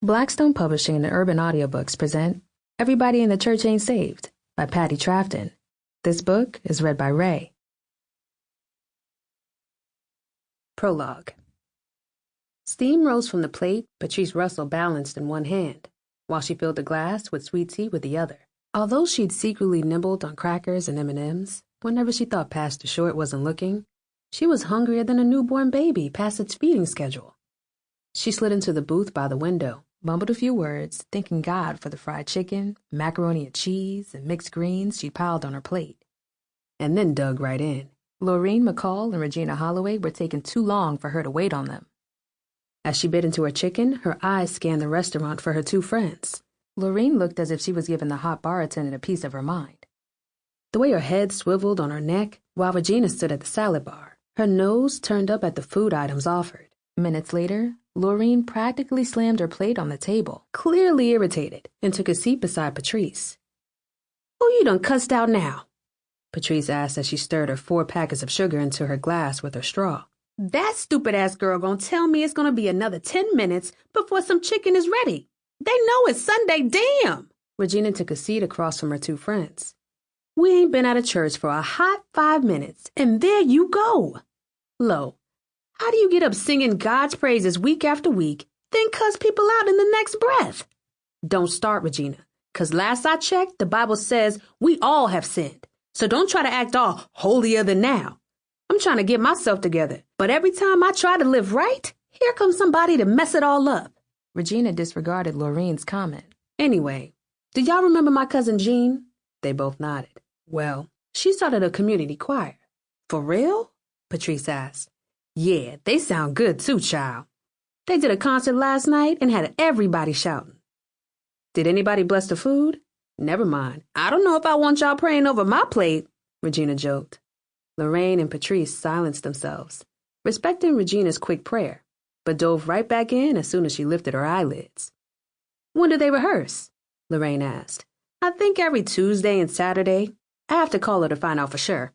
Blackstone Publishing and Urban Audiobooks present Everybody in the Church Ain't Saved by Patti Trafton. This book is read by Ray. Prologue. Steam rose from the plate Patrice Russell balanced in one hand, while she filled a glass with sweet tea with the other. Although she'd secretly nibbled on crackers and M&Ms whenever she thought Pastor Short wasn't looking, she was hungrier than a newborn baby past its feeding schedule. She slid into the booth by the window, mumbled a few words, thanking God for the fried chicken, macaroni and cheese, and mixed greens she'd piled on her plate, and then dug right in. Lorene McCall and Regina Holloway were taking too long for her to wait on them. As she bit into her chicken, her eyes scanned the restaurant for her two friends. Lorene looked as if she was giving the hot bar attendant a piece of her mind. The way her head swiveled on her neck while Regina stood at the salad bar, her nose turned up at the food items offered. Minutes later, Lorene practically slammed her plate on the table, clearly irritated, and took a seat beside Patrice. "Who you done cussed out now?" Patrice asked as she stirred her 4 packets of sugar into her glass with her straw. "That stupid-ass girl gonna tell me it's gonna be another 10 minutes before some chicken is ready. They know it's Sunday, damn!" Regina took a seat across from her two friends. "We ain't been out of church for a hot 5 minutes, and there you go. Lo, how do you get up singing God's praises week after week, then cuss people out in the next breath? Don't start, Regina, 'cause last I checked, the Bible says we all have sinned. So don't try to act all holier than thou. I'm trying to get myself together, but every time I try to live right, here comes somebody to mess it all up." Regina disregarded Lorene's comment. "Anyway, do y'all remember my cousin Jean?" They both nodded. "Well, she started a community choir." "For real?" Patrice asked. "Yeah, they sound good too, child. They did a concert last night and had everybody shouting." "Did anybody bless the food?" "Never mind. I don't know if I want y'all praying over my plate," Regina joked. Lorene and Patrice silenced themselves, respecting Regina's quick prayer, but dove right back in as soon as she lifted her eyelids. "When do they rehearse?" Lorene asked. "I think every Tuesday and Saturday. I have to call her to find out for sure."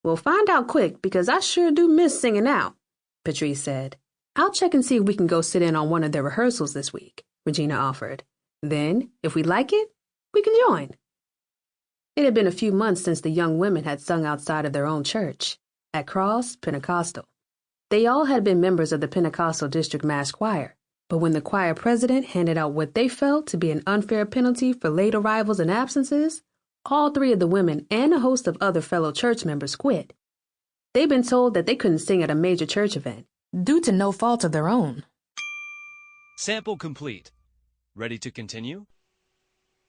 "We'll find out quick because I sure do miss singing out," Patrice said. "I'll check and see if we can go sit in on one of their rehearsals this week," Regina offered. "Then, if we like it, we can join." It had been a few months since the young women had sung outside of their own church, at Cross Pentecostal. They all had been members of the Pentecostal District Mass Choir, but when the choir president handed out what they felt to be an unfair penalty for late arrivals and absences, all 3 of the women and a host of other fellow church members quit. They'd been told that they couldn't sing at a major church event, due to no fault of their own. Sample complete. Ready to continue?